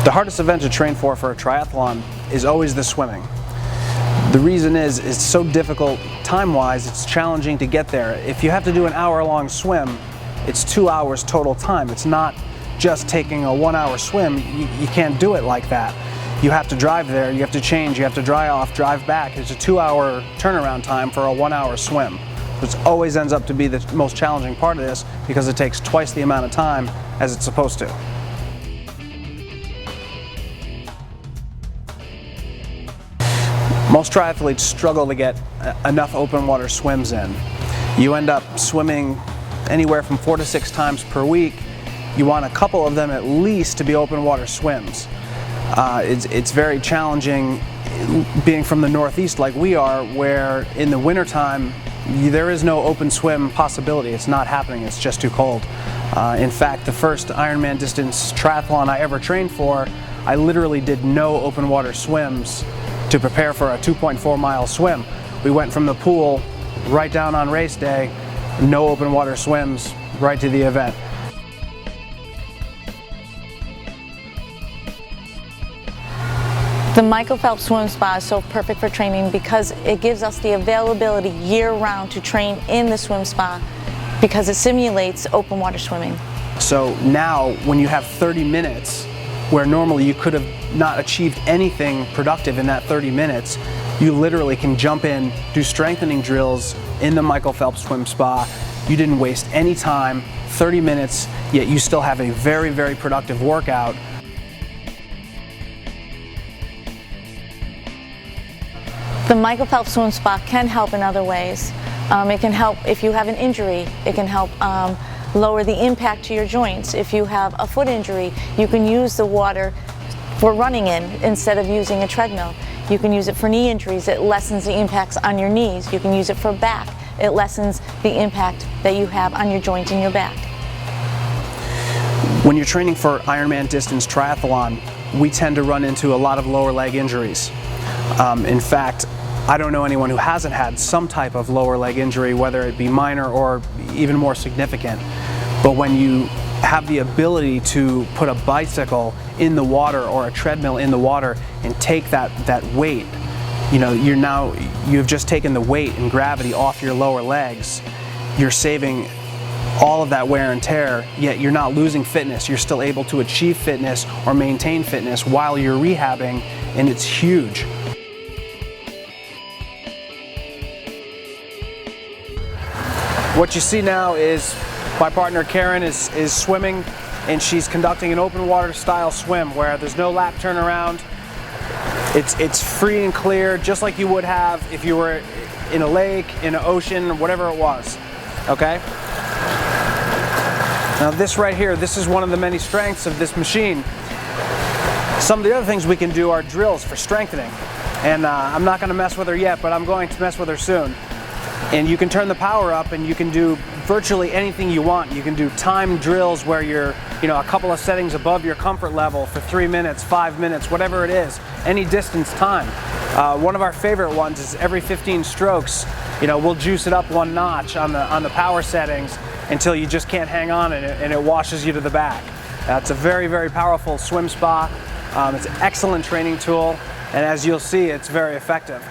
The hardest event to train for a triathlon is always the swimming. The reason is it's so difficult time-wise, it's challenging to get there. If you have to do an hour-long swim, it's 2 hours total time. It's not just taking a 1 hour swim. You can't do it like that. You have to drive there, you have to change, you have to dry off, drive back. It's a 2 hour turnaround time for a 1 hour swim. Which always ends up to be the most challenging part of this because it takes twice the amount of time as it's supposed to. Most triathletes struggle to get enough open water swims in. You end up swimming anywhere from 4 to 6 times per week. You want a couple of them at least to be open water swims. It's very challenging being from the Northeast like we are, where in the wintertime there is no open swim possibility. It's not happening, it's just too cold. In fact, the first Ironman distance triathlon I ever trained for, I literally did no open water swims to prepare for a 2.4 mile swim. We went from the pool right down on race day, no open water swims, right to the event. The Michael Phelps Swim Spa is so perfect for training because it gives us the availability year-round to train in the swim spa because it simulates open water swimming. So now when you have 30 minutes where normally you could have not achieved anything productive in that 30 minutes, you literally can jump in, do strengthening drills in the Michael Phelps Swim Spa. You didn't waste any time, 30 minutes, yet you still have a very, very productive workout. The Michael Phelps Swim Spa can help in other ways. It can help if you have an injury. It can help lower the impact to your joints. If you have a foot injury, you can use the water for running in instead of using a treadmill. You can use it for knee injuries. It lessens the impacts on your knees. You can use it for back. It lessens the impact that you have on your joints in your back. When you're training for Ironman distance triathlon, we tend to run into a lot of lower leg injuries. In fact, I don't know anyone who hasn't had some type of lower leg injury, whether it be minor or even more significant. But when you have the ability to put a bicycle in the water or a treadmill in the water and take that weight, you've just taken the weight and gravity off your lower legs. You're saving all of that wear and tear, yet you're not losing fitness. You're still able to achieve fitness or maintain fitness while you're rehabbing, and it's huge. What you see now is my partner Karen is swimming, and she's conducting an open water style swim where there's no lap turnaround. It's free and clear, just like you would have if you were in a lake, in an ocean, whatever it was. Okay? Now this right here, this is one of the many strengths of this machine. Some of the other things we can do are drills for strengthening. And I'm not going to mess with her yet, but I'm going to mess with her soon. And you can turn the power up and you can do virtually anything you want. You can do timed drills where you're a couple of settings above your comfort level for 3 minutes, 5 minutes, whatever it is, any distance time. One of our favorite ones is every 15 strokes, we'll juice it up 1 notch on the power settings until you just can't hang on and it washes you to the back. It's a very, very powerful swim spa. It's an excellent training tool, and as you'll see, it's very effective.